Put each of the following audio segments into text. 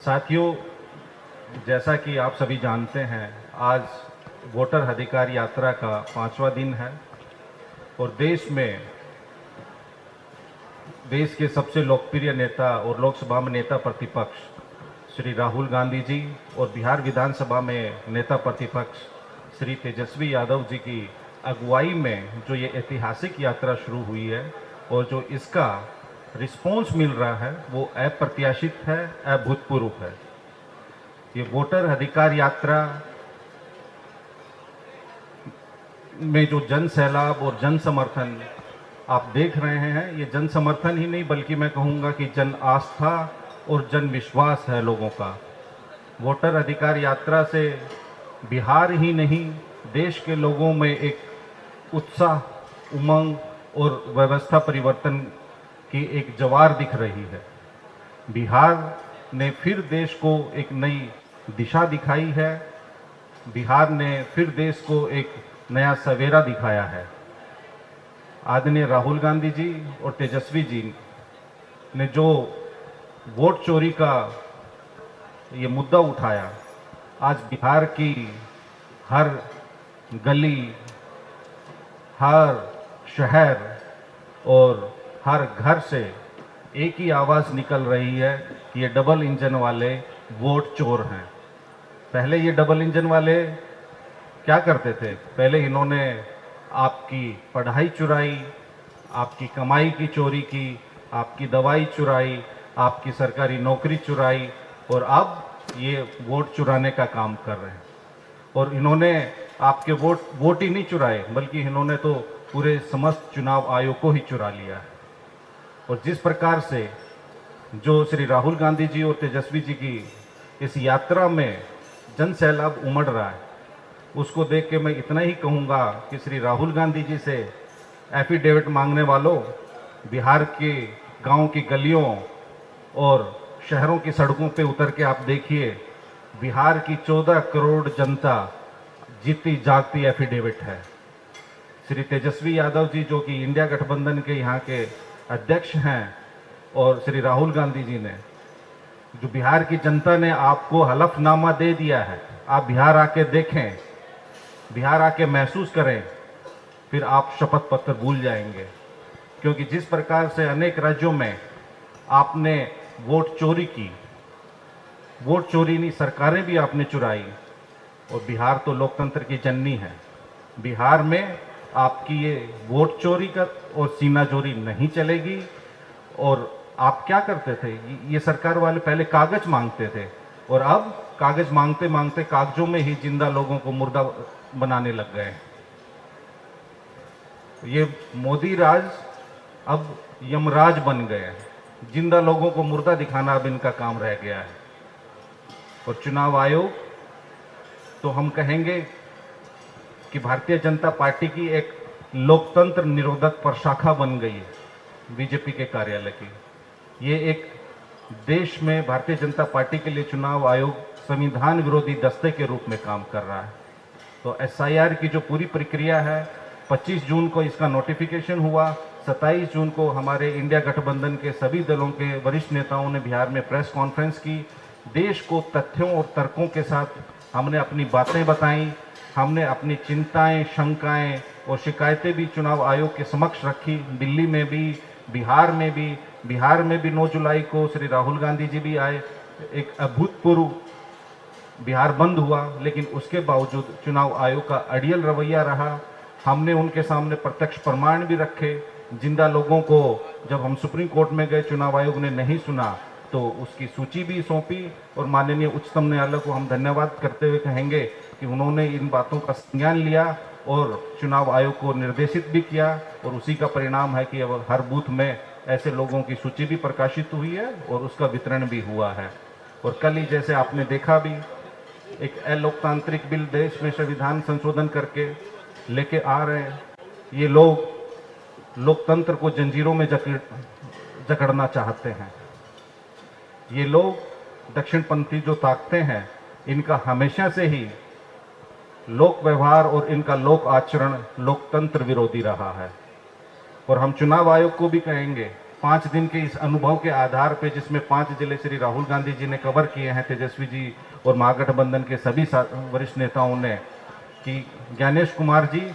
साथियों, जैसा कि आप सभी जानते हैं, आज वोटर अधिकार यात्रा का 5वां दिन है और देश के सबसे लोकप्रिय नेता और लोकसभा में नेता प्रतिपक्ष श्री राहुल गांधी जी और बिहार विधानसभा में नेता प्रतिपक्ष श्री तेजस्वी यादव जी की अगुवाई में जो ये ऐतिहासिक यात्रा शुरू हुई है और जो इसका रिस्पॉन्स मिल रहा है वो अप्रत्याशित है, अभूतपूर्व है। ये वोटर अधिकार यात्रा में जो जन सैलाब और जन समर्थन आप देख रहे हैं, ये जन समर्थन ही नहीं बल्कि मैं कहूँगा कि जन आस्था और जन विश्वास है लोगों का। वोटर अधिकार यात्रा से बिहार ही नहीं, देश के लोगों में एक उत्साह, उमंग और व्यवस्था परिवर्तन की एक ज्वार दिख रही है। बिहार ने फिर देश को एक नई दिशा दिखाई है। बिहार ने फिर देश को एक नया सवेरा दिखाया है। आदरणीय राहुल गांधी जी और तेजस्वी जी ने जो वोट चोरी का ये मुद्दा उठाया, आज बिहार की हर गली, हर शहर और हर घर से एक ही आवाज़ निकल रही है कि ये डबल इंजन वाले वोट चोर हैं। पहले ये डबल इंजन वाले क्या करते थे? पहले इन्होंने आपकी पढ़ाई चुराई, आपकी कमाई की चोरी की, आपकी दवाई चुराई, आपकी सरकारी नौकरी चुराई और अब ये वोट चुराने का काम कर रहे हैं। और इन्होंने आपके वोट ही नहीं चुराए बल्कि इन्होंने तो पूरे समस्त चुनाव आयोग को ही चुरा लिया है। और जिस प्रकार से जो श्री राहुल गांधी जी और तेजस्वी जी की इस यात्रा में जन सैलाब उमड़ रहा है, उसको देख के मैं इतना ही कहूँगा कि श्री राहुल गांधी जी से एफिडेविट मांगने वालों, बिहार के गांव की गलियों और शहरों की सड़कों पे उतर के आप देखिए, बिहार की 14 करोड़ जनता जीती जागती एफिडेविट है। श्री तेजस्वी यादव जी जो कि इंडिया गठबंधन के यहाँ के अध्यक्ष हैं और श्री राहुल गांधी जी ने, जो बिहार की जनता ने आपको हलफनामा दे दिया है, आप बिहार आके देखें, बिहार आके महसूस करें, फिर आप शपथ पत्र भूल जाएंगे। क्योंकि जिस प्रकार से अनेक राज्यों में आपने वोट चोरी की, वोट चोरी नहीं सरकारें भी आपने चुराई, और बिहार तो लोकतंत्र की जननी है। बिहार में आपकी ये वोट चोरी का और सीना चोरी नहीं चलेगी। और आप क्या करते थे? ये सरकार वाले पहले कागज मांगते थे और अब कागज मांगते मांगते कागजों में ही जिंदा लोगों को मुर्दा बनाने लग गए। ये मोदी राज अब यमराज बन गए हैं। जिंदा लोगों को मुर्दा दिखाना अब इनका काम रह गया है। और चुनाव आयोग तो हम कहेंगे कि भारतीय जनता पार्टी की एक लोकतंत्र निरोधक प्रशाखा बन गई है बीजेपी के कार्यालय की। ये एक देश में भारतीय जनता पार्टी के लिए चुनाव आयोग संविधान विरोधी दस्ते के रूप में काम कर रहा है। तो एसआईआर की जो पूरी प्रक्रिया है, 25 जून को इसका नोटिफिकेशन हुआ। 27 जून को हमारे इंडिया गठबंधन के सभी दलों के वरिष्ठ नेताओं ने बिहार में प्रेस कॉन्फ्रेंस की। देश को तथ्यों और तर्कों के साथ हमने अपनी बातें बताई, हमने अपनी चिंताएं, शंकाएं और शिकायतें भी चुनाव आयोग के समक्ष रखी। दिल्ली में भी, बिहार में भी 9 जुलाई को श्री राहुल गांधी जी भी आए। एक अभूतपूर्व बिहार बंद हुआ, लेकिन उसके बावजूद चुनाव आयोग का अड़ियल रवैया रहा। हमने उनके सामने प्रत्यक्ष प्रमाण भी रखे। जिंदा लोगों को जब हम सुप्रीम कोर्ट में गए, चुनाव आयोग ने नहीं सुना तो उसकी सूची भी सौंपी। और माननीय उच्चतम न्यायालय को हम धन्यवाद करते हुए कहेंगे कि उन्होंने इन बातों का संज्ञान लिया और चुनाव आयोग को निर्देशित भी किया। और उसी का परिणाम है कि अब हर बूथ में ऐसे लोगों की सूची भी प्रकाशित हुई है और उसका वितरण भी हुआ है। और कल ही जैसे आपने देखा भी, एक अलोकतांत्रिक बिल देश में संविधान संशोधन करके लेके आ रहे हैं। ये लोग लोकतंत्र को जंजीरों में जकड़ना चाहते हैं। ये लोग दक्षिणपंथी जो ताकतें हैं, इनका हमेशा से ही लोक व्यवहार और इनका लोक आचरण लोकतंत्र विरोधी रहा है। और हम चुनाव आयोग को भी कहेंगे 5 दिन के इस अनुभव के आधार पे, जिसमें 5 जिले श्री राहुल गांधी जी ने कवर किए हैं, तेजस्वी जी और महागठबंधन के सभी वरिष्ठ नेताओं ने, कि ज्ञानेश कुमार जी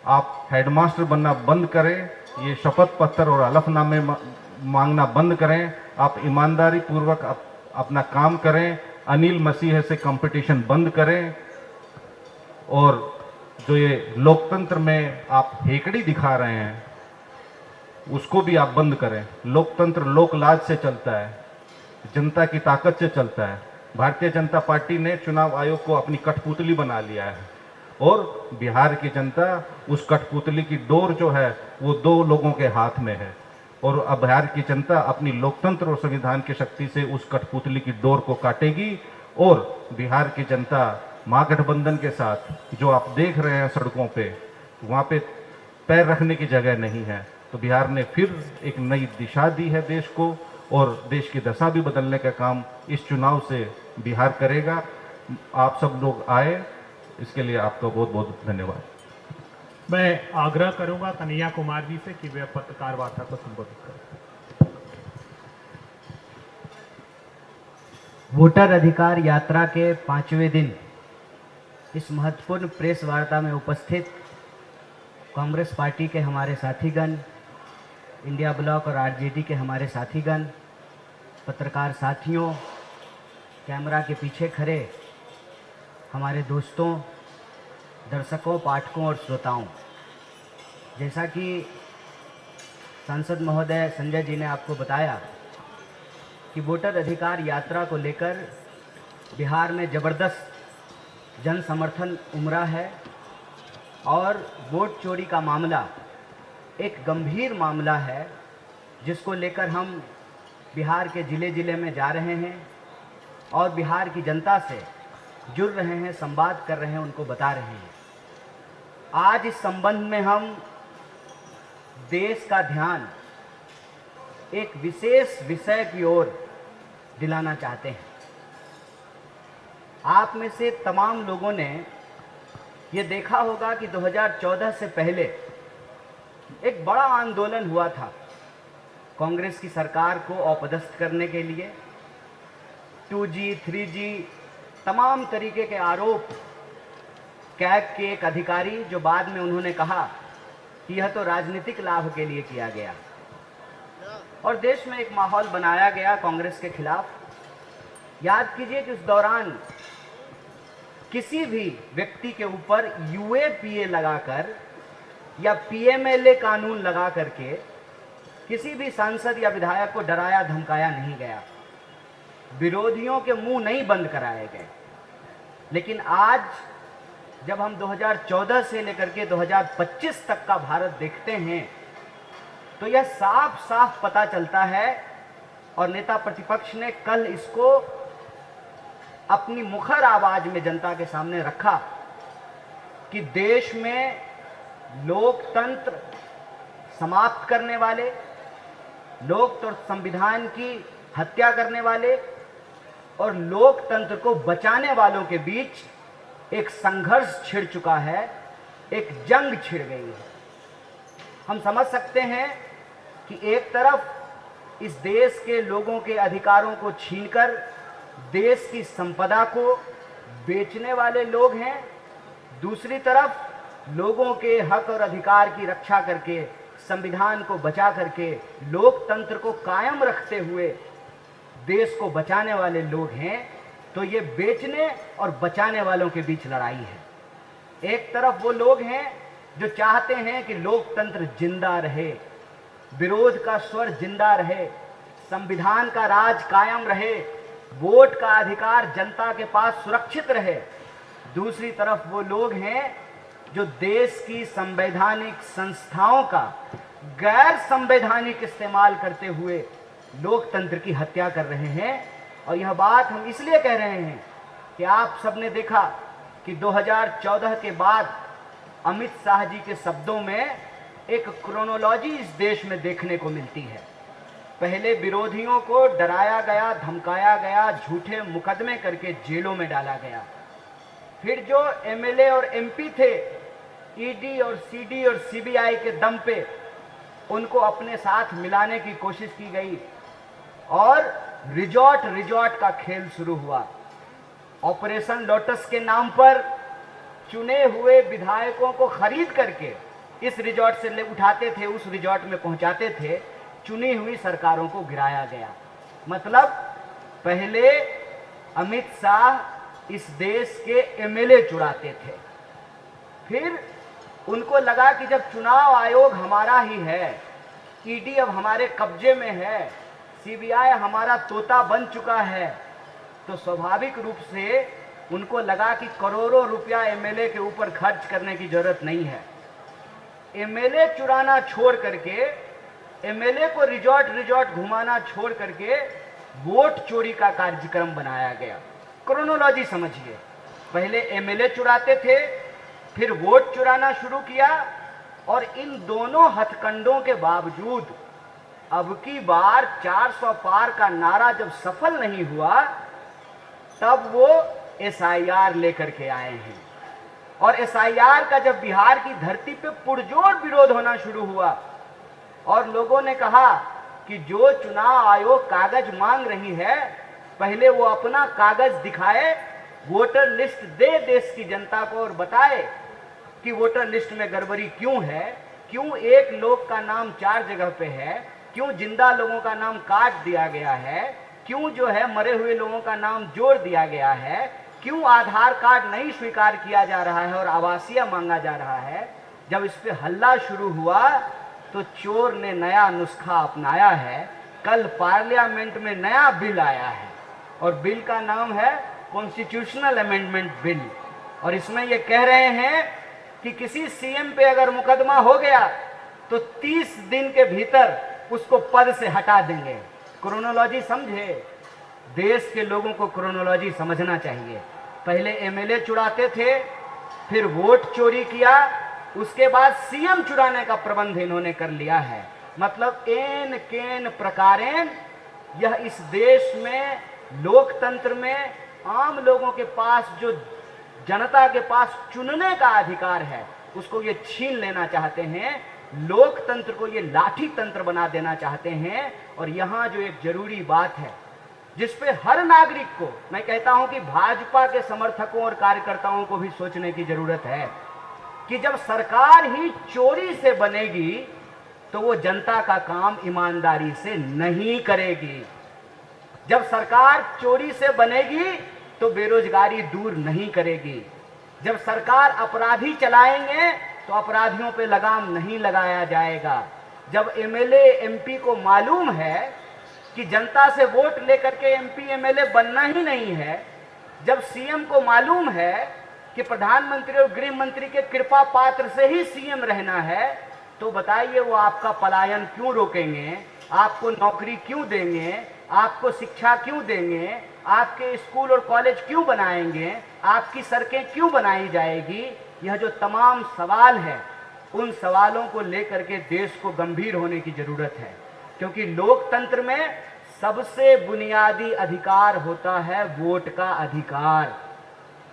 आप हेडमास्टर बनना बंद करें, ये शपथ पत्र और हलफनामे मांगना बंद करें, आप ईमानदारी पूर्वक अपना काम करें, अनिल मसीह से कंपटीशन बंद करें, और जो ये लोकतंत्र में आप हेकड़ी दिखा रहे हैं उसको भी आप बंद करें। लोकतंत्र लोकलाज से चलता है, जनता की ताकत से चलता है। भारतीय जनता पार्टी ने चुनाव आयोग को अपनी कठपुतली बना लिया है और बिहार की जनता उस कठपुतली की डोर जो है वो 2 लोगों के हाथ में है, और अब बिहार की जनता अपनी लोकतंत्र और संविधान की शक्ति से उस कठपुतली की डोर को काटेगी। और बिहार की जनता महागठबंधन के साथ जो आप देख रहे हैं सड़कों पे, वहाँ पे पैर रखने की जगह नहीं है। तो बिहार ने फिर एक नई दिशा दी है देश को, और देश की दशा भी बदलने का काम इस चुनाव से बिहार करेगा। आप सब लोग आए, इसके लिए आपका बहुत बहुत धन्यवाद। मैं आग्रह करूंगा कन्हैया कुमार जी से कि वे पत्रकार वार्ता को संबोधित करें। वोटर अधिकार यात्रा के 5वें दिन इस महत्वपूर्ण प्रेस वार्ता में उपस्थित कांग्रेस पार्टी के हमारे साथीगण, इंडिया ब्लॉक और आरजेडी के हमारे साथीगण, पत्रकार साथियों, कैमरा के पीछे खड़े हमारे दोस्तों, दर्शकों, पाठकों और श्रोताओं, जैसा कि सांसद महोदय संजय जी ने आपको बताया कि वोटर अधिकार यात्रा को लेकर बिहार में ज़बरदस्त जन समर्थन उमड़ा है और वोट चोरी का मामला एक गंभीर मामला है, जिसको लेकर हम बिहार के ज़िले ज़िले में जा रहे हैं और बिहार की जनता से जुड़ रहे हैं, संवाद कर रहे हैं, उनको बता रहे हैं। आज इस संबंध में हम देश का ध्यान एक विशेष विषय की ओर दिलाना चाहते हैं। आप में से तमाम लोगों ने ये देखा होगा कि 2014 से पहले एक बड़ा आंदोलन हुआ था कांग्रेस की सरकार को अपदस्थ करने के लिए। 2G, 3G, तमाम तरीके के आरोप कैग के एक अधिकारी, जो बाद में उन्होंने कहा कि यह तो राजनीतिक लाभ के लिए किया गया, और देश में एक माहौल बनाया गया कांग्रेस के खिलाफ। याद कीजिए कि उस दौरान किसी भी व्यक्ति के ऊपर UAPA लगाकर या PMLA कानून लगा करके किसी भी सांसद या विधायक को डराया धमकाया नहीं गया, विरोधियों के मुंह नहीं बंद कराए गए। लेकिन आज जब हम 2014 से लेकर के 2025 तक का भारत देखते हैं तो यह साफ साफ पता चलता है, और नेता प्रतिपक्ष ने कल इसको अपनी मुखर आवाज में जनता के सामने रखा कि देश में लोकतंत्र समाप्त करने वाले, लोकतंत्र संविधान की हत्या करने वाले और लोकतंत्र को बचाने वालों के बीच एक संघर्ष छिड़ चुका है, एक जंग छिड़ गई है। हम समझ सकते हैं कि एक तरफ इस देश के लोगों के अधिकारों को छीनकर देश की संपदा को बेचने वाले लोग हैं, दूसरी तरफ लोगों के हक और अधिकार की रक्षा करके, संविधान को बचा करके, लोकतंत्र को कायम रखते हुए देश को बचाने वाले लोग हैं। तो ये बेचने और बचाने वालों के बीच लड़ाई है। एक तरफ वो लोग हैं जो चाहते हैं कि लोकतंत्र जिंदा रहे, विरोध का स्वर जिंदा रहे, संविधान का राज कायम रहे, वोट का अधिकार जनता के पास सुरक्षित रहे। दूसरी तरफ वो लोग हैं जो देश की संवैधानिक संस्थाओं का गैर संवैधानिक इस्तेमाल करते हुए लोकतंत्र की हत्या कर रहे हैं। और यह बात हम इसलिए कह रहे हैं कि आप सबने देखा कि 2014 के बाद अमित शाह जी के शब्दों में एक क्रोनोलॉजी इस देश में देखने को मिलती है। पहले विरोधियों को डराया गया, धमकाया गया, झूठे मुकदमे करके जेलों में डाला गया। फिर जो MLA और MP थे, ED और CD और CBI के दम पे उनको अपने साथ मिलाने की कोशिश की गई और रिजॉर्ट का खेल शुरू हुआ। ऑपरेशन लोटस के नाम पर चुने हुए विधायकों को खरीद करके इस रिजॉर्ट से ले उठाते थे, उस रिजॉर्ट में पहुंचाते थे, चुनी हुई सरकारों को गिराया गया। मतलब पहले अमित शाह इस देश के एमएलए चुराते थे, फिर उनको लगा कि जब चुनाव आयोग हमारा ही है, ईडी अब हमारे कब्जे में है, सीबीआई हमारा तोता बन चुका है, तो स्वाभाविक रूप से उनको लगा कि करोड़ों रुपया एमएलए के ऊपर खर्च करने की जरूरत नहीं है। एमएलए चुराना छोड़ करके, एमएलए को रिजॉर्ट घुमाना छोड़ करके वोट चोरी का कार्यक्रम बनाया गया। क्रोनोलॉजी समझिए, पहले एमएलए चुराते थे, फिर वोट चुराना शुरू किया, और इन दोनों हथकंडों के बावजूद अब की बार 400 पार का नारा जब सफल नहीं हुआ, तब वो एसआईआर लेकर के आए हैं। और एसआईआर का जब बिहार की धरती पे पुरजोर विरोध होना शुरू हुआ और लोगों ने कहा कि जो चुनाव आयोग कागज मांग रही है, पहले वो अपना कागज दिखाए, वोटर लिस्ट दे देश की जनता को और बताए कि वोटर लिस्ट में गड़बड़ी क्यों है, क्यों एक लोग का नाम 4 जगह पे है, क्यों जिंदा लोगों का नाम काट दिया गया है, क्यों जो है मरे हुए लोगों का नाम जोड़ दिया गया है, क्यों आधार कार्ड नहीं स्वीकार किया जा रहा है और आवासीय मांगा जा रहा है। जब इस पे हल्ला शुरू हुआ तो चोर ने नया नुस्खा अपनाया है। कल पार्लियामेंट में नया बिल आया है और बिल का नाम है कॉन्स्टिट्यूशनल अमेंडमेंट बिल, और इसमें ये कह रहे हैं कि किसी सीएम पे अगर मुकदमा हो गया तो 30 दिन के भीतर उसको पद से हटा देंगे। क्रोनोलॉजी समझे, देश के लोगों को क्रोनोलॉजी समझना चाहिए। पहले एमएलए चुराते थे, फिर वोट चोरी किया, उसके बाद सीएम चुराने का प्रबंध इन्होंने कर लिया है। मतलब एन केन प्रकारेण यह इस देश में लोकतंत्र में आम लोगों के पास जो जनता के पास चुनने का अधिकार है उसको ये छीन लेना चाहते हैं। लोकतंत्र को ये लाठी तंत्र बना देना चाहते हैं। और यहाँ जो एक जरूरी बात है जिसपे हर नागरिक को, मैं कहता हूं कि भाजपा के समर्थकों और कार्यकर्ताओं को भी सोचने की जरूरत है कि जब सरकार ही चोरी से बनेगी तो वो जनता का काम ईमानदारी से नहीं करेगी। जब सरकार चोरी से बनेगी तो बेरोजगारी दूर नहीं करेगी। जब सरकार अपराधी चलाएंगे तो अपराधियों पे लगाम नहीं लगाया जाएगा। जब एमएलए एमपी को मालूम है कि जनता से वोट लेकर के एमपी एमएलए बनना ही नहीं है, जब सीएम को मालूम है कि प्रधानमंत्री और गृह मंत्री के कृपा पात्र से ही सीएम रहना है, तो बताइए वो आपका पलायन क्यों रोकेंगे, आपको नौकरी क्यों देंगे, आपको शिक्षा क्यों देंगे, आपके स्कूल और कॉलेज क्यों बनाएंगे, आपकी सड़कें क्यों बनाई जाएगी। यह जो तमाम सवाल है, उन सवालों को लेकर के देश को गंभीर होने की जरूरत है, क्योंकि लोकतंत्र में सबसे बुनियादी अधिकार होता है वोट का अधिकार।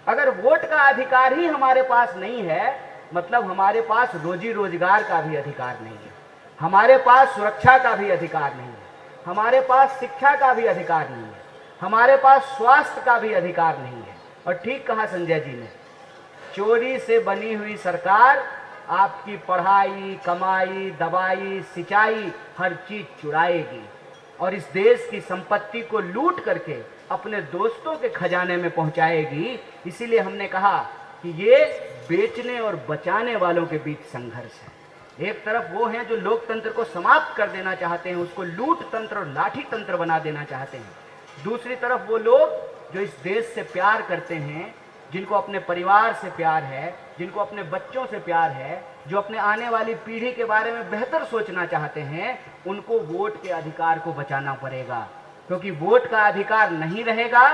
अगर वोट का अधिकार ही हमारे पास नहीं है, मतलब हमारे पास रोजी रोजगार का भी अधिकार नहीं है, हमारे पास सुरक्षा का भी अधिकार नहीं है, हमारे पास शिक्षा का भी अधिकार नहीं है, हमारे पास स्वास्थ्य का भी अधिकार नहीं है। और ठीक कहा संजय जी ने, चोरी से बनी हुई सरकार आपकी पढ़ाई, कमाई, दवाई, सिंचाई हर चीज चुराएगी और इस देश की संपत्ति को लूट करके अपने दोस्तों के खजाने में पहुंचाएगी। इसीलिए हमने कहा कि ये बेचने और बचाने वालों के बीच संघर्ष है। एक तरफ वो हैं जो लोकतंत्र को समाप्त कर देना चाहते हैं, उसको लूट तंत्र और लाठी तंत्र बना देना चाहते हैं। दूसरी तरफ वो लोग जो इस देश से प्यार करते हैं, जिनको अपने परिवार से प्यार है, जिनको अपने बच्चों से प्यार है, जो अपने आने वाली पीढ़ी के बारे में बेहतर सोचना चाहते हैं, उनको वोट के अधिकार को बचाना पड़ेगा। क्योंकि वोट का अधिकार नहीं रहेगा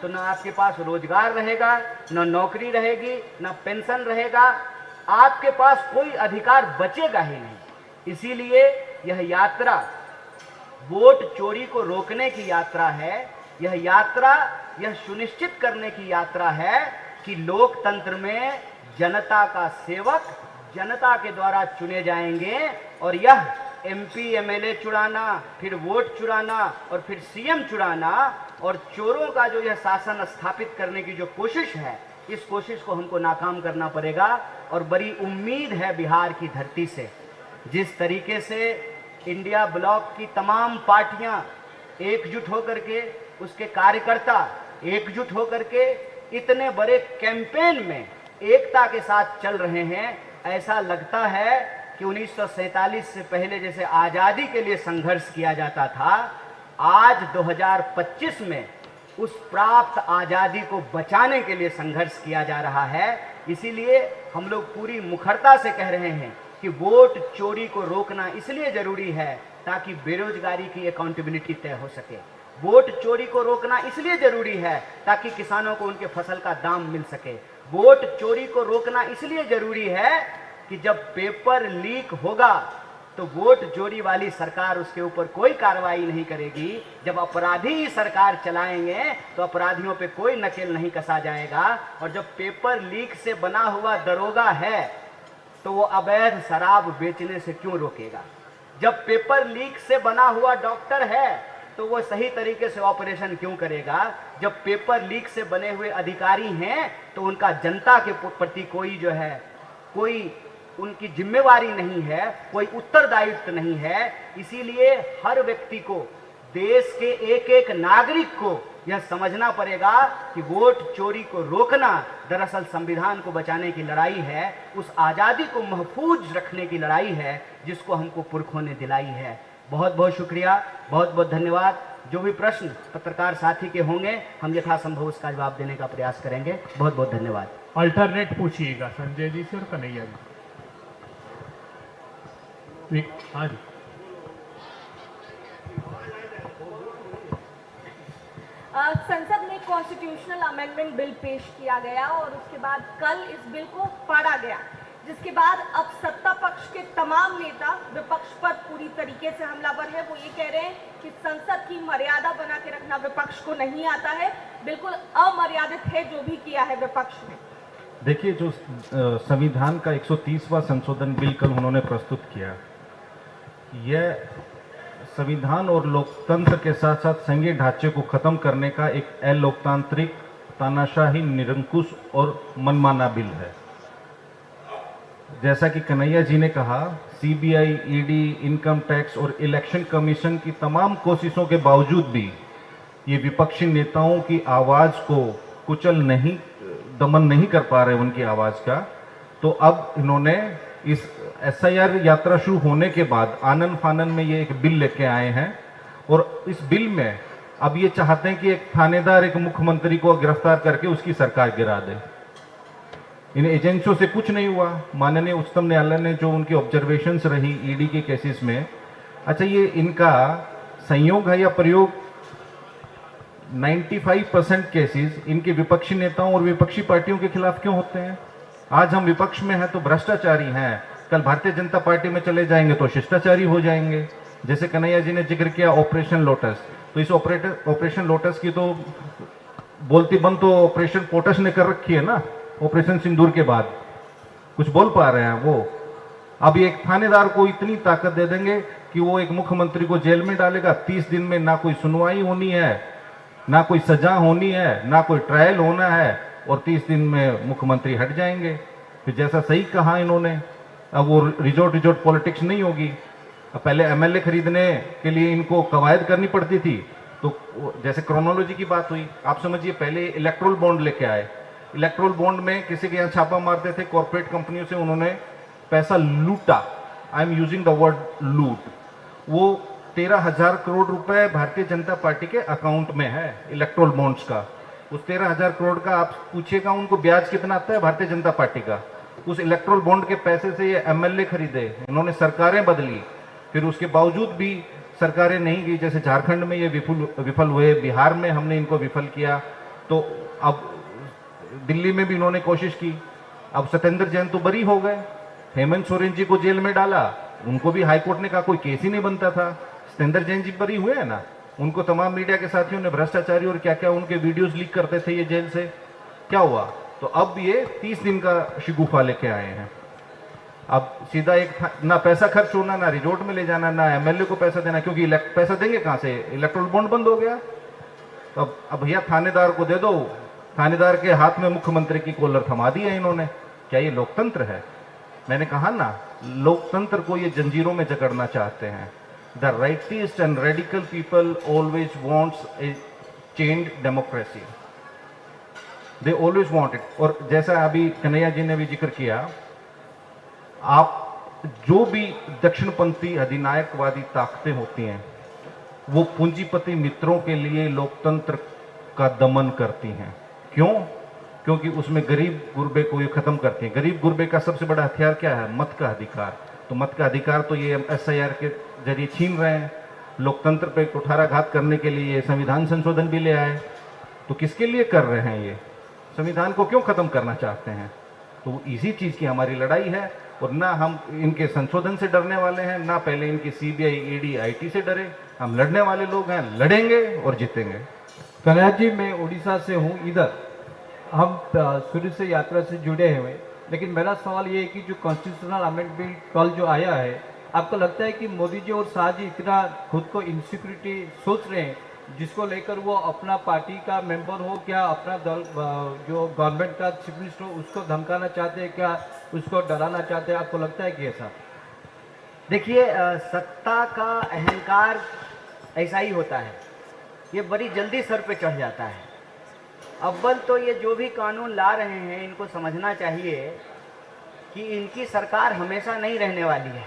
तो ना आपके पास रोजगार रहेगा, ना नौकरी रहेगी, ना पेंशन रहेगा, आपके पास कोई अधिकार बचेगा ही नहीं। इसीलिए यह यात्रा वोट चोरी को रोकने की यात्रा है। यह यात्रा यह सुनिश्चित करने की यात्रा है कि लोकतंत्र में जनता का सेवक जनता के द्वारा चुने जाएंगे और यह एमपी एमएलए चुराना, फिर वोट चुराना और फिर सीएम चुराना और चोरों का जो यह शासन स्थापित करने की जो कोशिश है, इस कोशिश को हमको नाकाम करना पड़ेगा। और बड़ी उम्मीद है बिहार की धरती से, जिस तरीके से इंडिया ब्लॉक की तमाम पार्टियां एकजुट होकर के, उसके कार्यकर्ता एकजुट होकर के इतने बड़े कैंपेन में एकता के साथ चल रहे हैं, ऐसा लगता है कि 1947 से पहले जैसे आज़ादी के लिए संघर्ष किया जाता था, आज 2025 में उस प्राप्त आज़ादी को बचाने के लिए संघर्ष किया जा रहा है। इसीलिए हम लोग पूरी मुखरता से कह रहे हैं कि वोट चोरी को रोकना इसलिए जरूरी है ताकि बेरोजगारी की अकाउंटेबिलिटी तय हो सके। वोट चोरी को रोकना इसलिए जरूरी है ताकि किसानों को उनके फसल का दाम मिल सके। वोट चोरी को रोकना इसलिए जरूरी है कि जब पेपर लीक होगा तो वोट चोरी वाली सरकार उसके ऊपर कोई कार्रवाई नहीं करेगी। जब अपराधी ही सरकार चलाएंगे तो अपराधियों पे कोई नकेल नहीं कसा जाएगा। और जब पेपर लीक से बना हुआ दरोगा है तो वो अवैध शराब बेचने से क्यों रोकेगा? जब पेपर लीक से बना हुआ डॉक्टर है तो वो सही तरीके से ऑपरेशन क्यों करेगा? जब पेपर लीक से बने हुए अधिकारी हैं तो उनका जनता के प्रति कोई जो है, कोई उनकी जिम्मेवारी नहीं है, कोई उत्तरदायित्व नहीं है। इसीलिए हर व्यक्ति को, देश के एक एक नागरिक को यह समझना पड़ेगा कि वोट चोरी को रोकना दरअसल संविधान को बचाने की लड़ाई है, उस आज़ादी को महफूज रखने की लड़ाई है जिसको हमको पुरखों ने दिलाई है। बहुत बहुत शुक्रिया, बहुत बहुत धन्यवाद। जो भी प्रश्न पत्रकार साथी के होंगे हम यथासंभव उसका जवाब देने का प्रयास करेंगे। बहुत बहुत धन्यवाद। अल्टरनेट पूछिएगा संजय जी से और कन्हैया जी। हाँ जी। संसद में कॉन्स्टिट्यूशनल अमेंडमेंट बिल पेश किया गया और उसके बाद कल इस बिल को फाड़ा गया, जिसके बाद अब सत्ता पक्ष के तमाम नेता विपक्ष पर पूरी तरीके से हमलावर है। वो ये कह रहे हैं कि संसद की मर्यादा बना के रखना विपक्ष को नहीं आता है, बिल्कुल अमर्यादित है जो भी किया है विपक्ष ने। देखिए, जो संविधान का 130वां संशोधन बिल कल उन्होंने प्रस्तुत किया, यह संविधान और लोकतंत्र के साथ साथ संघीय ढांचे को खत्म करने का एक अलोकतांत्रिक, तानाशाही, निरंकुश और मनमाना बिल है। जैसा कि कन्हैया जी ने कहा, सीबीआई, ईडी, इनकम टैक्स और इलेक्शन कमीशन की तमाम कोशिशों के बावजूद भी ये विपक्षी नेताओं की आवाज़ को कुचल नहीं, दमन नहीं कर पा रहे उनकी आवाज़ का। तो अब इन्होंने इस एसआईआर यात्रा शुरू होने के बाद आनन फानन में ये एक बिल लेके आए हैं और इस बिल में अब ये चाहते हैं कि एक थानेदार एक मुख्यमंत्री को गिरफ्तार करके उसकी सरकार गिरा दे। इन एजेंसियों से कुछ नहीं हुआ। माननीय उच्चतम न्यायालय ने जो उनकी ऑब्जर्वेशंस रही ईडी के केसेस में, अच्छा ये इनका संयोग है या प्रयोग? 95% केसेस इनके विपक्षी नेताओं और विपक्षी पार्टियों के खिलाफ क्यों होते हैं? आज हम विपक्ष में हैं तो भ्रष्टाचारी हैं, कल भारतीय जनता पार्टी में चले जाएंगे तो शिष्टाचारी हो जाएंगे। जैसे कन्हैया जी ने जिक्र किया ऑपरेशन लोटस, तो इस ऑपरेशन लोटस की तो बोलती बंद तो ऑपरेशन पोटस ने कर रखी है ना, ऑपरेशन सिंदूर के बाद कुछ बोल पा रहे हैं वो। अब एक थानेदार को इतनी ताकत दे देंगे कि वो एक मुख्यमंत्री को जेल में डालेगा। 30 दिन में ना कोई सुनवाई होनी है, ना कोई सजा होनी है, ना कोई ट्रायल होना है और 30 दिन में मुख्यमंत्री हट जाएंगे। फिर जैसा सही कहा इन्होंने, अब वो रिजोर्ट पॉलिटिक्स नहीं होगी। अब पहले एमएलए खरीदने के लिए इनको कवायद करनी पड़ती थी, तो जैसे क्रोनोलॉजी की बात हुई, आप समझिए पहले इलेक्ट्रोल बॉन्ड लेके आए। इलेक्ट्रोल बॉन्ड में किसी के यहाँ छापा मारते थे, कॉर्पोरेट कंपनियों से उन्होंने पैसा लूटा। I am using the word लूट। वो 13,000 करोड़ रुपए भारतीय जनता पार्टी के अकाउंट में है इलेक्ट्रोल बॉन्ड्स का। उस 13,000 करोड़ का आप पूछिएगा उनको ब्याज कितना आता है भारतीय जनता पार्टी का। उस इलेक्ट्रोल बॉन्ड के पैसे से ये एमएलए खरीदे, इन्होंने सरकारें बदली, फिर उसके बावजूद भी सरकारें नहीं गई। जैसे झारखंड में ये विफल हुए, बिहार में हमने इनको विफल किया, तो अब दिल्ली में भी इन्होंने कोशिश की। अब सत्येंद्र जैन तो बरी हो गए, हेमंत सोरेन जी को जेल में डाला, उनको भी हाईकोर्ट ने कहा कोई केस ही नहीं बनता था। सत्येंद्र जैन जी बरी हुए हैं ना, उनको तमाम मीडिया के साथियों ने भ्रष्टाचारी और क्या क्या उनके वीडियोस लीक करते थे ये जेल से, क्या हुआ? तो अब ये 30 दिन का शिगुफा लेके आए हैं। अब सीधा एक ना पैसा खर्च होना, ना रिजॉर्ट में ले जाना, ना एमएलए को पैसा देना, क्योंकि पैसा देंगे कहाँ से, इलेक्ट्रोल बॉन्ड बंद हो गया। तो अब भैया थानेदार को दे दो, थानेदार के हाथ में मुख्यमंत्री की कॉलर थमा दी है इन्होंने। क्या ये लोकतंत्र है? मैंने कहा ना, लोकतंत्र को ये जंजीरों में जकड़ना चाहते हैं। The rightist and radical people always wants A changed democracy, they always want it. और जैसा अभी कन्हैया जी ने भी जिक्र किया, आप जो भी दक्षिणपंथी अधिनायकवादी ताकतें होती हैं वो पूंजीपति मित्रों के लिए लोकतंत्र का दमन करती हैं। क्यों? क्योंकि उसमें गरीब गुरबे को ये खत्म करती हैं। गरीब गुरबे का सबसे बड़ा हथियार क्या है? मत का अधिकार। तो मत का अधिकार तो ये SIR के जरिए छीन रहे हैं। लोकतंत्र पे कुठाराघात करने के लिए संविधान संशोधन भी ले आए। तो किसके लिए कर रहे हैं ये? संविधान को क्यों खत्म करना चाहते हैं? तो इसी चीज की हमारी लड़ाई है। और ना हम इनके संशोधन से डरने वाले हैं, ना पहले इनकी CBI ED IT से डरे। हम लड़ने वाले लोग हैं, लड़ेंगे और जीतेंगे। कन्हैया जी, मैं उड़ीसा से हूँ। इधर हम शुरू से यात्रा से जुड़े हुए, लेकिन मेरा सवाल ये है कि जो कॉन्स्टिट्यूशनल अमेंडमेंट कल जो आया है, आपको लगता है कि मोदी जी और शाह जी इतना खुद को इनसिक्योरिटी सोच रहे हैं जिसको लेकर वो अपना पार्टी का मेंबर हो, क्या अपना दल जो गवर्नमेंट का चीफ मिनिस्टर हो उसको धमकाना चाहते हैं, क्या उसको डराना चाहते हैं? आपको लगता है कि ऐसा? देखिए, सत्ता का अहंकार ऐसा ही होता है, ये बड़ी जल्दी सर पे चढ़ जाता है। अव्वल तो ये जो भी कानून ला रहे हैं इनको समझना चाहिए कि इनकी सरकार हमेशा नहीं रहने वाली है।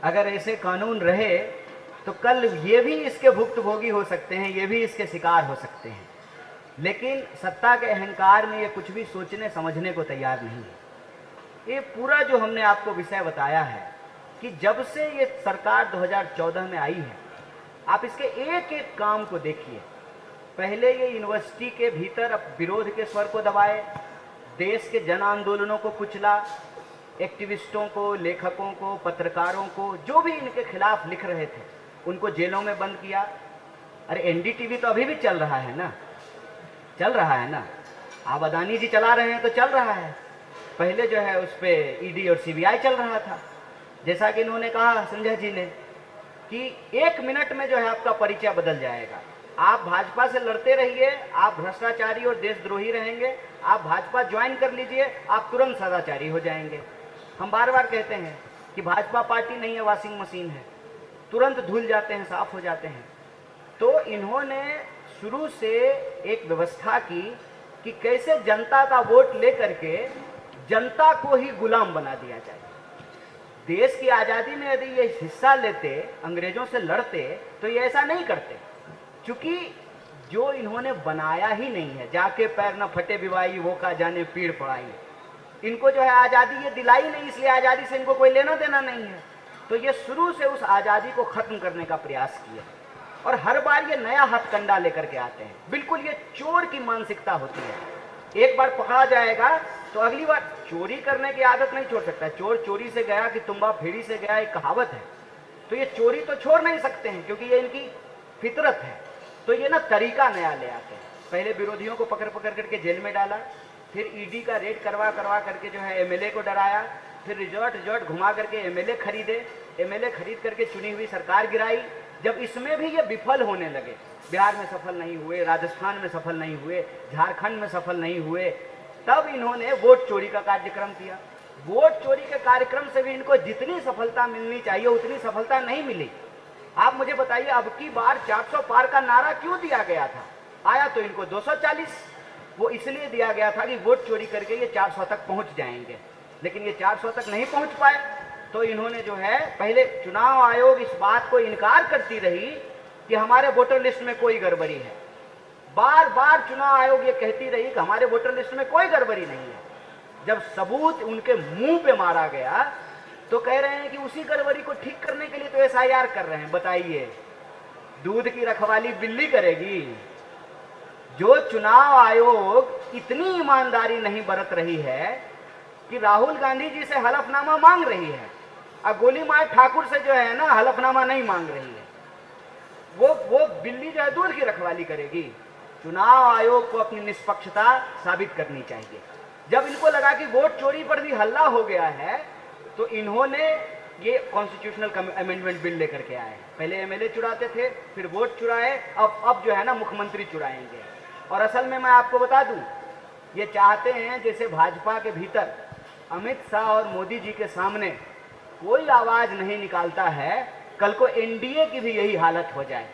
अगर ऐसे कानून रहे तो कल ये भी इसके भुक्तभोगी हो सकते हैं, ये भी इसके शिकार हो सकते हैं। लेकिन सत्ता के अहंकार में ये कुछ भी सोचने समझने को तैयार नहीं है। ये पूरा जो हमने आपको विषय बताया है कि जब से ये सरकार 2014 में आई है, आप इसके एक एक काम को देखिए। पहले ये यूनिवर्सिटी के भीतर अब विरोध के स्वर को दबाए, देश के जन आंदोलनों को कुचला, एक्टिविस्टों को, लेखकों को, पत्रकारों को, जो भी इनके खिलाफ लिख रहे थे उनको जेलों में बंद किया। अरे NDTV तो अभी भी चल रहा है ना, चल रहा है ना। आप अदानी जी चला रहे हैं तो चल रहा है। पहले जो है उस पर ED और CBI चल रहा था। जैसा कि इन्होंने कहा संजय जी ने कि 1 मिनट में जो है आपका परिचय बदल जाएगा। आप भाजपा से लड़ते रहिए, आप भ्रष्टाचारी और देशद्रोही रहेंगे। आप भाजपा ज्वाइन कर लीजिए, आप तुरंत सदाचारी हो जाएंगे। हम बार बार कहते हैं कि भाजपा पार्टी नहीं है, वॉशिंग मशीन है, तुरंत धुल जाते हैं, साफ हो जाते हैं। तो इन्होंने शुरू से एक व्यवस्था की कि कैसे जनता का वोट लेकर के जनता को ही गुलाम बना दिया जाए। देश की आज़ादी में यदि ये हिस्सा लेते, अंग्रेजों से लड़ते, तो ये ऐसा नहीं करते। क्योंकि जो इन्होंने बनाया ही नहीं है, जाके पैर न फटे बिवाई वो का जाने पीड़ पड़ाई, इनको जो है आज़ादी ये दिलाई नहीं, इसलिए आज़ादी से इनको कोई लेना देना नहीं है। तो ये शुरू से उस आज़ादी को खत्म करने का प्रयास किया और हर बार ये नया हथकंडा लेकर के आते हैं। बिल्कुल ये चोर की मानसिकता होती है। एक बार पकड़ा जाएगा तो अगली बार चोरी करने की आदत नहीं छोड़ सकता। चोर चोरी से गया कि तुम्बा फेड़ी से गया, एक कहावत है। तो ये चोरी तो छोड़ नहीं सकते हैं क्योंकि ये इनकी फितरत है। तो ये ना तरीका नया ले आते हैं। पहले विरोधियों को पकड़ पकड़ करके जेल में डाला, फिर ED का रेड करवा करवा करके जो है MLA को डराया, फिर रिजॉर्ट घुमा करके MLA खरीदे, MLA खरीद करके चुनी हुई सरकार गिराई। जब इसमें भी ये विफल होने लगे, बिहार में सफल नहीं हुए, राजस्थान में सफल नहीं हुए, झारखंड में सफल नहीं हुए, तब इन्होंने वोट चोरी का कार्यक्रम किया। वोट चोरी के कार्यक्रम से भी इनको जितनी सफलता मिलनी चाहिए उतनी सफलता नहीं मिली। आप मुझे बताइए, अब की बार 400 पार का नारा क्यों दिया गया था? आया तो इनको 240। वो इसलिए दिया गया था कि वोट चोरी करके ये 400 तक पहुंच जाएंगे, लेकिन ये 400 तक नहीं पहुंच पाए। तो इन्होंने जो है, पहले चुनाव आयोग इस बात को इनकार करती रही कि हमारे वोटर लिस्ट में कोई गड़बड़ी है। बार बार चुनाव आयोग ये कहती रही कि हमारे वोटर लिस्ट में कोई गड़बड़ी नहीं है। जब सबूत उनके मुंह पे मारा गया तो कह रहे हैं कि उसी गड़बड़ी को ठीक करने के लिए तो SIR कर रहे हैं। बताइए, दूध की रखवाली बिल्ली करेगी? जो चुनाव आयोग इतनी ईमानदारी नहीं बरत रही है कि राहुल गांधी जी से हलफनामा मांग रही है और गोली मार ठाकुर से जो है ना हलफनामा नहीं मांग रही है, वो बिल्ली जो है दूध की रखवाली करेगी? चुनाव आयोग को अपनी निष्पक्षता साबित करनी चाहिए। जब इनको लगा कि वोट चोरी पर भी हल्ला हो गया है तो इन्होंने ये कॉन्स्टिट्यूशनल अमेंडमेंट बिल लेकर के आए। पहले एमएलए चुराते थे, फिर वोट चुराए, अब जो है ना मुख्यमंत्री चुराएंगे। और असल में मैं आपको बता दूं, ये चाहते हैं जैसे भाजपा के भीतर अमित शाह और मोदी जी के सामने कोई आवाज नहीं निकालता है, कल को एनडीए की भी यही हालत हो जाए।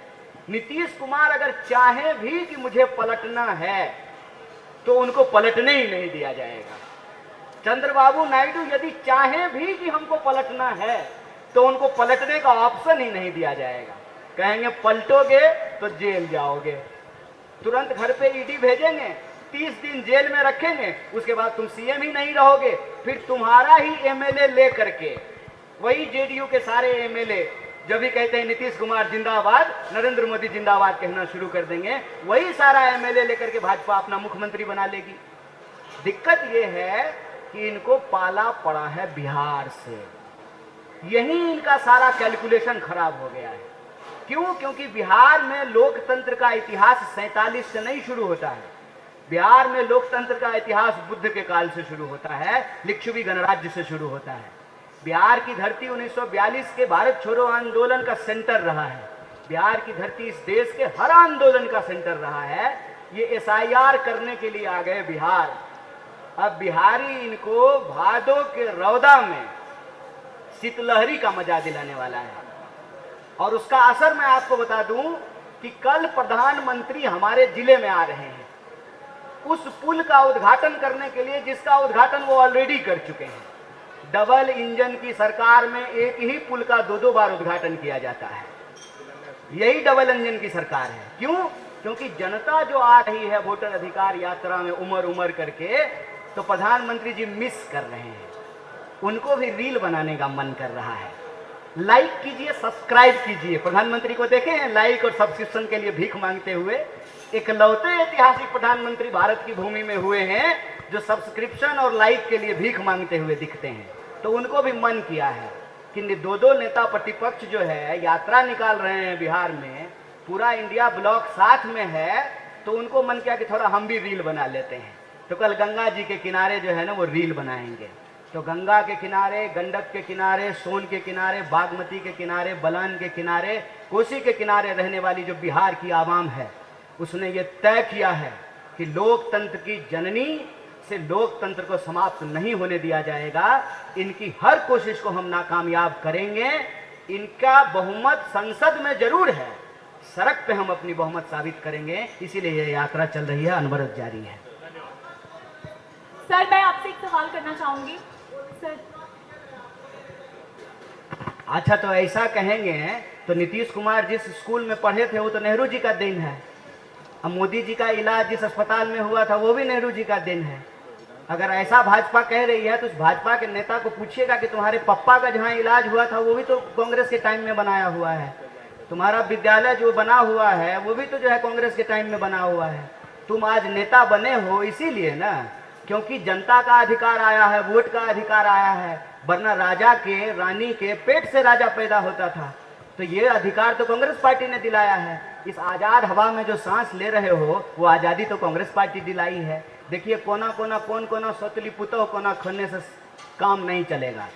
नीतीश कुमार अगर चाहे भी कि मुझे पलटना है तो उनको पलटने ही नहीं दिया जाएगा। चंद्रबाबू नायडू यदि चाहे भी कि हमको पलटना है तो उनको पलटने का ऑप्शन ही नहीं दिया जाएगा। कहेंगे पलटोगे तो जेल जाओगे, तुरंत घर पे ईडी भेजेंगे, 30 दिन जेल में रखेंगे, उसके बाद तुम सीएम ही नहीं रहोगे, फिर तुम्हारा ही एमएलए ले करके वही जेडीयू के सारे एमएलए जब भी कहते हैं नीतीश कुमार जिंदाबाद, नरेंद्र मोदी जिंदाबाद कहना शुरू कर देंगे, वही सारा एमएलए लेकर के भाजपा अपना मुख्यमंत्री बना लेगी। दिक्कत यह है कि इनको पाला पड़ा है बिहार से, यही इनका सारा कैलकुलेशन खराब हो गया है। क्यों? क्योंकि बिहार में लोकतंत्र का इतिहास 47 से नहीं शुरू होता है। बिहार में लोकतंत्र का इतिहास बुद्ध के काल से शुरू होता है, लिच्छवी गणराज्य से शुरू होता है। बिहार की धरती 1942 के भारत छोड़ो आंदोलन का सेंटर रहा है। बिहार की धरती इस देश के हर आंदोलन का सेंटर रहा है। ये एसआईआर करने के लिए आ गए बिहार। अब बिहारी इनको भादो के रौदा में शीतलहरी का मजा दिलाने वाला है। और उसका असर मैं आपको बता दूं कि कल प्रधानमंत्री हमारे जिले में आ रहे हैं उस पुल का उद्घाटन करने के लिए जिसका उद्घाटन वो ऑलरेडी कर चुके हैं। डबल इंजन की सरकार में एक ही पुल का 2-2 बार उद्घाटन किया जाता है। यही डबल इंजन की सरकार है। क्यों? क्योंकि जनता जो आ रही है वोटर अधिकार यात्रा में उमर करके, तो प्रधानमंत्री जी मिस कर रहे हैं। उनको भी रील बनाने का मन कर रहा है। लाइक कीजिए, सब्सक्राइब कीजिए। प्रधानमंत्री को देखे हैं लाइक और सब्सक्रिप्शन के लिए भीख मांगते हुए? इकलौते ऐतिहासिक प्रधानमंत्री भारत की भूमि में हुए हैं जो सब्सक्रिप्शन और लाइक के लिए भीख मांगते हुए दिखते हैं। तो उनको भी मन किया है कि 2-2 नेता प्रतिपक्ष जो है यात्रा निकाल रहे हैं बिहार में, पूरा इंडिया ब्लॉक साथ में है, तो उनको मन किया कि थोड़ा हम भी रील बना लेते हैं। तो कल गंगा जी के किनारे जो है ना वो रील बनाएंगे। तो गंगा के किनारे, गंडक के किनारे, सोन के किनारे, बागमती के किनारे, बलान के किनारे, कोसी के किनारे रहने वाली जो बिहार की आवाम है उसने ये तय किया है कि लोकतंत्र की जननी से लोकतंत्र को समाप्त नहीं होने दिया जाएगा। इनकी हर कोशिश को हम नाकामयाब करेंगे। इनका बहुमत संसद में जरूर है, सड़क पे हम अपनी बहुमत साबित करेंगे। इसीलिए यह यात्रा चल रही है, अनवरत जारी है। सर मैं आपसे एक सवाल करना चाहूंगी सर। अच्छा, तो ऐसा कहेंगे तो नीतीश कुमार जिस स्कूल में पढ़े थे वो तो नेहरू जी का दिन है। अब मोदी जी का इलाज जिस अस्पताल में हुआ था वो भी नेहरू जी का दिन है। अगर ऐसा भाजपा कह रही है तो उस भाजपा के नेता को पूछिएगा कि तुम्हारे पप्पा का जहाँ इलाज हुआ था वो भी तो कांग्रेस के टाइम में बनाया हुआ है। तुम्हारा विद्यालय जो बना हुआ है वो भी तो जो है कांग्रेस के टाइम में बना हुआ है। तुम आज नेता बने हो इसीलिए ना, क्योंकि जनता का अधिकार आया है, वोट का अधिकार आया है। वरना राजा के, रानी के पेट से राजा पैदा होता था। तो ये अधिकार तो कांग्रेस पार्टी ने दिलाया है। इस आजाद हवा में जो सांस ले रहे हो वो आजादी तो कांग्रेस पार्टी दिलाई है। देखिए कोना कोना कौन कोना सतली पुतो कोना खोने से काम नहीं चलेगा।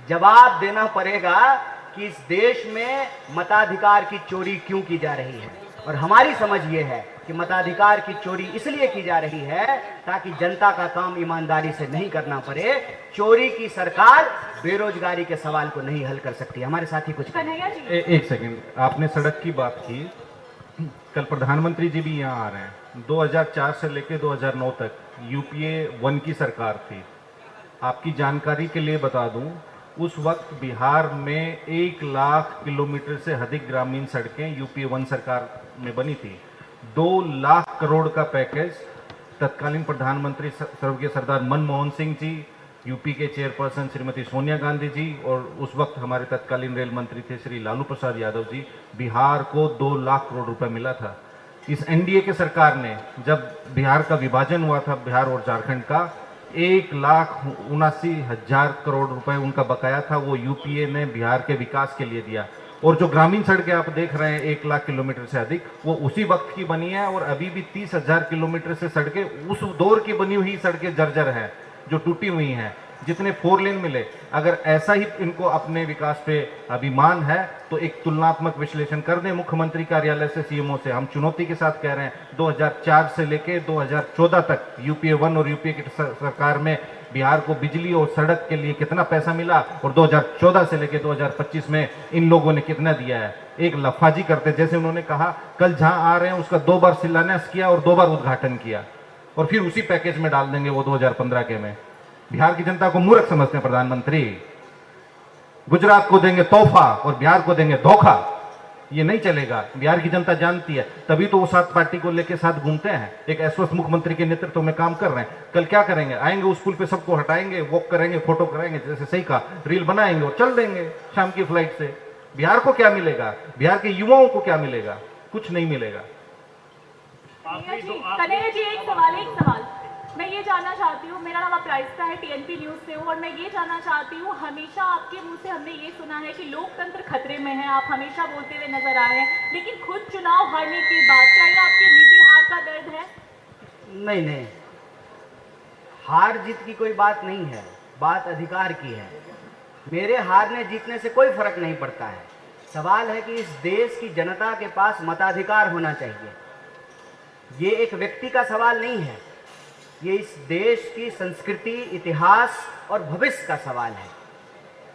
जवाब देना पड़ेगा कि इस देश में मताधिकार की चोरी क्यों की जा रही है। और हमारी समझ ये है कि मताधिकार की चोरी इसलिए की जा रही है ताकि जनता का काम ईमानदारी से नहीं करना पड़े। चोरी की सरकार बेरोजगारी के सवाल को नहीं हल कर सकती। हमारे साथी कुछ कन्हैया जी एक सेकंड, आपने सड़क की बात की, कल प्रधानमंत्री जी भी यहाँ आ रहे हैं। 2004 से लेकर 2009 तक यूपीए 1 की सरकार थी। आपकी जानकारी के लिए बता दूं, उस वक्त बिहार में 1 लाख किलोमीटर से अधिक ग्रामीण सड़कें यूपीए 1 सरकार में बनी थी। 2 लाख करोड़ का पैकेज तत्कालीन प्रधानमंत्री स्वर्गीय सरदार मनमोहन सिंह जी, यूपी के चेयरपर्सन श्रीमती सोनिया गांधी जी और उस वक्त हमारे तत्कालीन रेल मंत्री थे श्री लालू प्रसाद यादव जी, बिहार को 2 लाख करोड़ रुपए मिला था। इस एनडीए के सरकार ने जब बिहार का विभाजन हुआ था, बिहार और झारखंड का, 1,79,000 करोड़ रुपए उनका बकाया था, वो यूपीए ने बिहार के विकास के लिए दिया। और जो ग्रामीण सड़कें आप देख रहे हैं 1 लाख किलोमीटर से अधिक, वो उसी वक्त की बनी है। और अभी भी 30,000 किलोमीटर से सड़कें उस दौर की बनी हुई सड़कें जर्जर है जो टूटी हुई हैं। जितने 4 लेन मिले, अगर ऐसा ही इनको अपने विकास पे अभिमान है तो एक तुलनात्मक विश्लेषण कर दें मुख्यमंत्री कार्यालय से, सीएमओ से। हम चुनौती के साथ कह रहे हैं 2004 से लेके 2014 तक यूपीए 1 और यूपीए की सरकार में बिहार को बिजली और सड़क के लिए कितना पैसा मिला और 2014 से लेके 2025 में इन लोगों ने कितना दिया है। एक लफाजी करते, जैसे उन्होंने कहा कल जहां आ रहे हैं उसका 2 बार शिलान्यास किया और 2 बार उद्घाटन किया और फिर उसी पैकेज में डाल देंगे वो 2015 के में। बिहार की जनता को मूर्ख समझते हैं प्रधानमंत्री। गुजरात को देंगे तोहफा और बिहार को देंगे धोखा, ये नहीं चलेगा। बिहार की जनता जानती है, तभी तो वो 7 पार्टी को लेके साथ घूमते हैं। एक ऐश्वर्य मुख्यमंत्री के नेतृत्व में काम कर रहे हैं। कल क्या करेंगे, आएंगे उस पुल पे सबको हटाएंगे, वॉक करेंगे, फोटो कराएंगे, जैसे सही कहा, रील बनाएंगे और चल देंगे शाम की फ्लाइट से। बिहार को क्या मिलेगा, बिहार के युवाओं को क्या मिलेगा? कुछ नहीं मिलेगा। कन्हैया जी एक सवाल मैं ये जानना चाहती हूँ, मेरा नाम अपराजिता है, टीएनपी न्यूज से हूँ, और मैं ये जानना चाहती हूँ, हमेशा आपके मुंह से हमने ये सुना है कि लोकतंत्र खतरे में है, आप हमेशा बोलते हुए नजर आए हैं, लेकिन खुद चुनाव हारने की बात, क्या ये आपकी निजी हार का दर्द है? नहीं नहीं, हार जीत की कोई बात नहीं है, बात अधिकार की है। मेरे हारने जीतने से कोई फर्क नहीं पड़ता है। सवाल है कि इस देश की जनता के पास मताधिकार होना चाहिए। ये एक व्यक्ति का सवाल नहीं है, ये इस देश की संस्कृति, इतिहास और भविष्य का सवाल है।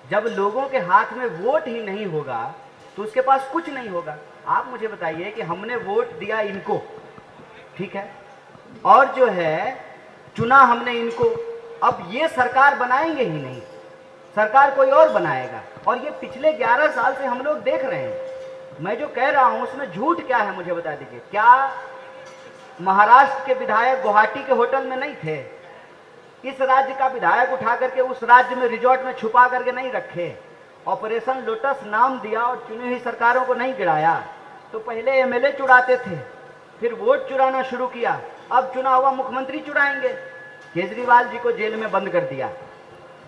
जब लोगों के हाथ में वोट ही नहीं होगा तो उसके पास कुछ नहीं होगा। आप मुझे बताइए कि हमने वोट दिया इनको, ठीक है, और जो है चुना हमने इनको, अब ये सरकार बनाएंगे ही नहीं, सरकार कोई और बनाएगा। और ये पिछले 11 साल से हम लोग देख रहे हैं। मैं जो कह रहा हूं उसमें झूठ क्या है मुझे बता दीजिए। क्या महाराष्ट्र के विधायक गुवाहाटी के होटल में नहीं थे? इस राज्य का विधायक उठा करके उस राज्य में रिजॉर्ट में छुपा करके नहीं रखे? ऑपरेशन लोटस नाम दिया और चुनी हुई सरकारों को नहीं गिराया? तो पहले एमएलए चुराते थे, फिर वोट चुराना शुरू किया, अब चुना हुआ मुख्यमंत्री चुराएंगे। केजरीवाल जी को जेल में बंद कर दिया।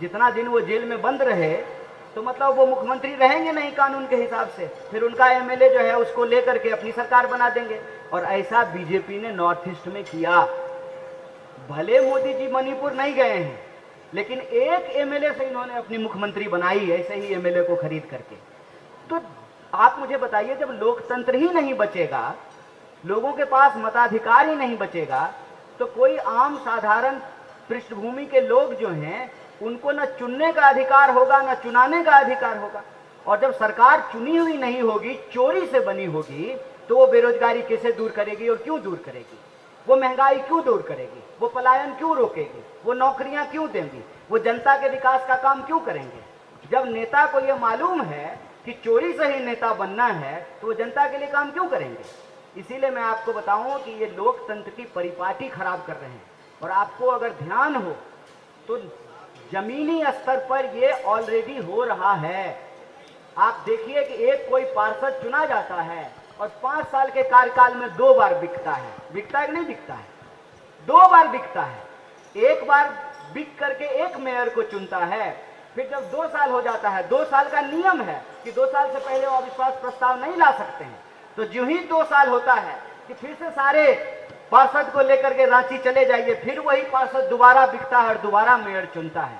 जितना दिन वो जेल में बंद रहे तो मतलब वो मुख्यमंत्री रहेंगे नहीं कानून के हिसाब से, फिर उनका एमएलए जो है उसको लेकर के अपनी सरकार बना देंगे। और ऐसा बीजेपी ने नॉर्थ ईस्ट में किया। भले मोदी जी मणिपुर नहीं गए हैं, लेकिन एक एमएलए से इन्होंने अपनी मुख्यमंत्री बनाई, ऐसे ही एमएलए को खरीद करके। तो आप मुझे बताइए, जब लोकतंत्र ही नहीं बचेगा, लोगों के पास मताधिकार ही नहीं बचेगा, तो कोई आम साधारण पृष्ठभूमि के लोग जो हैं उनको न चुनने का अधिकार होगा न चुनाने का अधिकार होगा। और जब सरकार चुनी हुई नहीं होगी, चोरी से बनी होगी, तो वो बेरोजगारी कैसे दूर करेगी और क्यों दूर करेगी? वो महंगाई क्यों दूर करेगी? वो पलायन क्यों रोकेगी? वो नौकरियां क्यों देंगी? वो जनता के विकास का काम क्यों करेंगे? जब नेता को ये मालूम है कि चोरी से ही नेता बनना है, तो वो जनता के लिए काम क्यों करेंगे? इसीलिए मैं आपको बताऊं कि ये लोकतंत्र की परिपाटी खराब कर रहे हैं। और आपको अगर ध्यान हो तो जमीनी स्तर पर ये ऑलरेडी हो रहा है। आप देखिए कि एक कोई पार्षद चुना जाता है और 5 साल के कार्यकाल में 2 बार बिकता है। बिकता है कि नहीं बिकता है? 2 बार बिकता है। एक बार बिक करके एक मेयर को चुनता है, फिर जब 2 साल हो जाता है, 2 साल का नियम है कि 2 साल से पहले वो अविश्वास प्रस्ताव नहीं ला सकते हैं, तो जो ही 2 साल होता है कि फिर से सारे पार्षद को लेकर के रांची चले जाइए, फिर वही पार्षद दोबारा बिकता है और दोबारा मेयर चुनता है।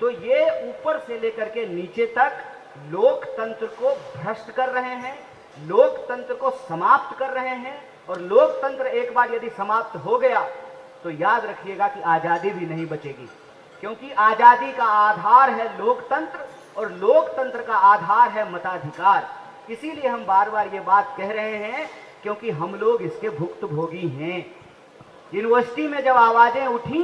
तो ये ऊपर से लेकर के नीचे तक लोकतंत्र को भ्रष्ट कर रहे हैं, लोकतंत्र को समाप्त कर रहे हैं। और लोकतंत्र एक बार यदि समाप्त हो गया तो याद रखिएगा कि आजादी भी नहीं बचेगी, क्योंकि आजादी का आधार है लोकतंत्र और लोकतंत्र का आधार है मताधिकार। इसीलिए हम बार बार ये बात कह रहे हैं, क्योंकि हम लोग इसके भुक्तभोगी हैं। यूनिवर्सिटी में जब आवाजें उठी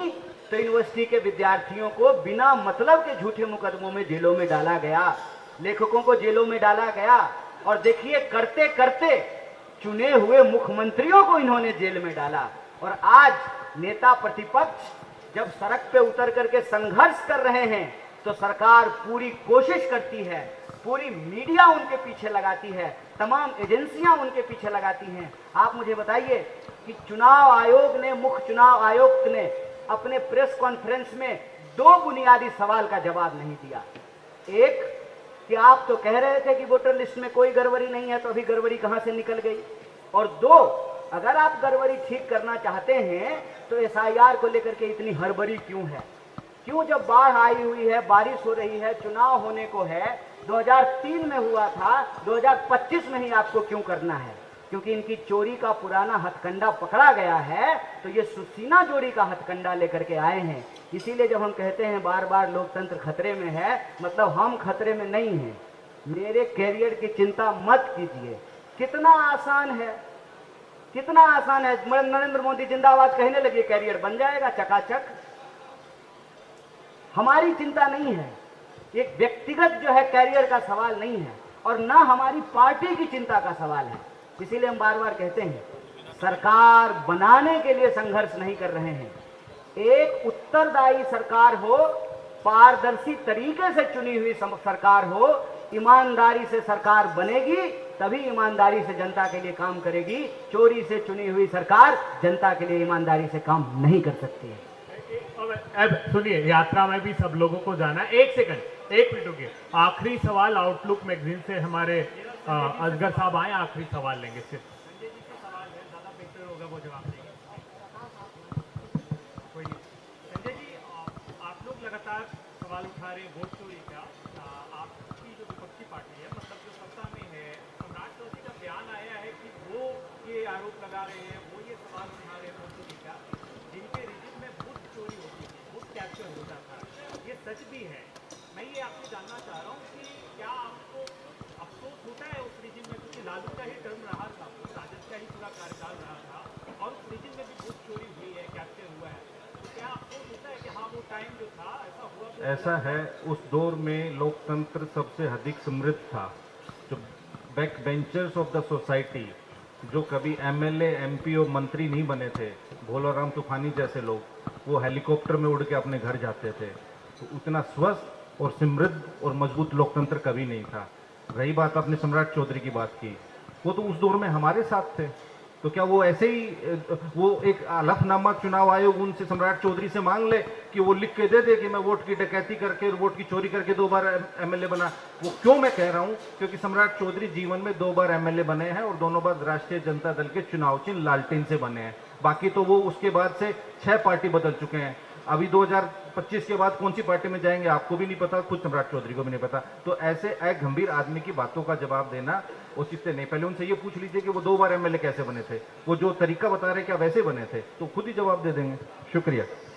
तो यूनिवर्सिटी के विद्यार्थियों को बिना मतलब के झूठे मुकदमों में जेलों में डाला गया, लेखकों को जेलों में डाला गया। और देखिए, करते करते चुने हुए मुख्यमंत्रियों को इन्होंने जेल में डाला। और आज नेता प्रतिपक्ष जब सड़क पे उतर करके संघर्ष कर रहे हैं तो सरकार पूरी कोशिश करती है, पूरी मीडिया उनके पीछे लगाती है, तमाम एजेंसियां उनके पीछे लगाती हैं। आप मुझे बताइए कि चुनाव आयोग ने, मुख्य चुनाव आयुक्त ने अपने प्रेस कॉन्फ्रेंस में 2 बुनियादी सवाल का जवाब नहीं दिया। एक कि आप तो कह रहे थे कि वोटर लिस्ट में कोई गड़बड़ी नहीं है, तो अभी गड़बड़ी कहां से निकल गई? और 2, अगर आप गड़बड़ी ठीक करना चाहते हैं तो एसआईआर को लेकर के इतनी हड़बड़ी क्यों है? क्यों जब बाढ़ आई हुई है, बारिश हो रही है, चुनाव होने को है, 2003 में हुआ था, 2025 में ही आपको क्यों करना है? क्योंकि इनकी चोरी का पुराना हथकंडा पकड़ा गया है, तो ये सुसीना जोड़ी का हथकंडा लेकर के आए हैं। इसीलिए जब हम कहते हैं बार बार लोकतंत्र खतरे में है, मतलब हम खतरे में नहीं हैं। मेरे कैरियर की चिंता मत कीजिए। कितना आसान है, कितना आसान है। नरेंद्र मोदी जिंदाबाद कहने लगे, कैरियर बन जाएगा चकाचक। हमारी चिंता नहीं है, एक व्यक्तिगत जो है कैरियर का सवाल नहीं है, और ना हमारी पार्टी की चिंता का सवाल है। इसीलिए हम बार बार कहते हैं, सरकार बनाने के लिए संघर्ष नहीं कर रहे हैं। एक उत्तरदायी सरकार हो, पारदर्शी तरीके से चुनी हुई सरकार हो, ईमानदारी से सरकार बनेगी, तभी ईमानदारी से जनता के लिए काम करेगी। चोरी से चुनी हुई सरकार जनता के लिए ईमानदारी से काम नहीं कर सकती है। अब सुनिए, यात्रा में भी सब लोगों को जाना है। एक सेकंड, एक मिनट रुकिए। आखिरी सवाल आउटलुक मैगजीन से हमारे असगर साहब आए, आखिरी सवाल लेंगे सिर्फ। संजय जी से सवाल है, ज्यादा बेहतर होगा वो जवाब देंगे। कोई नहीं। संजय जी, आप लोग लगातार सवाल उठा रहे हैं वोट चोरी का। आपकी जो विपक्षी पार्टी है, मतलब जो सत्ता में है, सम्राट चौधरी का बयान आया है कि वो ये आरोप लगा रहे हैं, वो ये सवाल उठा रहे हैं वोट चोरी का, जिनके रिजिम में वोट चोरी होती थी, वोट कैप्चर होता था। ये सच भी है। मैं ये आपसे जानना चाह रहा हूँ कि क्या आपको अफसोस होता है उस रिजिम में, क्योंकि लालू का ही टर्म रहा था, राजद का ही पूरा कार्यकाल रहा था, और उस रिजिम में भी वोट चोरी हुई है, कैप्चर हुआ है, तो क्या अफसोस होता है कि हाँ वो टाइम जो था ऐसा हुआ? ऐसा है, उस दौर में लोकतंत्र सबसे अधिक समृद्ध था। जो back benchers of the society, जो कभी एमएलए, एमपी और मंत्री नहीं बने थे, भोलाराम तूफानी जैसे लोग, वो हेलीकॉप्टर में उड़ के अपने घर जाते थे। तो उतना स्वस्थ और समृद्ध और मजबूत लोकतंत्र कभी नहीं था। रही बात आपने सम्राट चौधरी की बात की, वो तो उस दौर में हमारे साथ थे। तो क्या वो ऐसे ही वो एक हलफनामा चुनाव आयोग उनसे सम्राट चौधरी से मांग ले कि वो लिख के दे दे कि मैं वोट की डकैती करके, वोट की चोरी करके 2 बार एमएलए बना? वो क्यों मैं कह रहा हूं, क्योंकि सम्राट चौधरी जीवन में 2 बार एमएलए बने हैं और दोनों बार राष्ट्रीय जनता दल के चुनाव चिन्ह लालटेन से बने हैं। बाकी तो वो उसके बाद से 6 पार्टी बदल चुके हैं। अभी 2025 के बाद कौन सी पार्टी में जाएंगे आपको भी नहीं पता, खुद सम्राट चौधरी को भी नहीं पता। तो ऐसे एक गंभीर आदमी की बातों का जवाब देना उचित नहीं। पहले उनसे ये पूछ लीजिए कि वो 2 बार एमएलए कैसे बने थे, वो जो तरीका बता रहे क्या वैसे बने थे, तो खुद ही जवाब दे देंगे। शुक्रिया।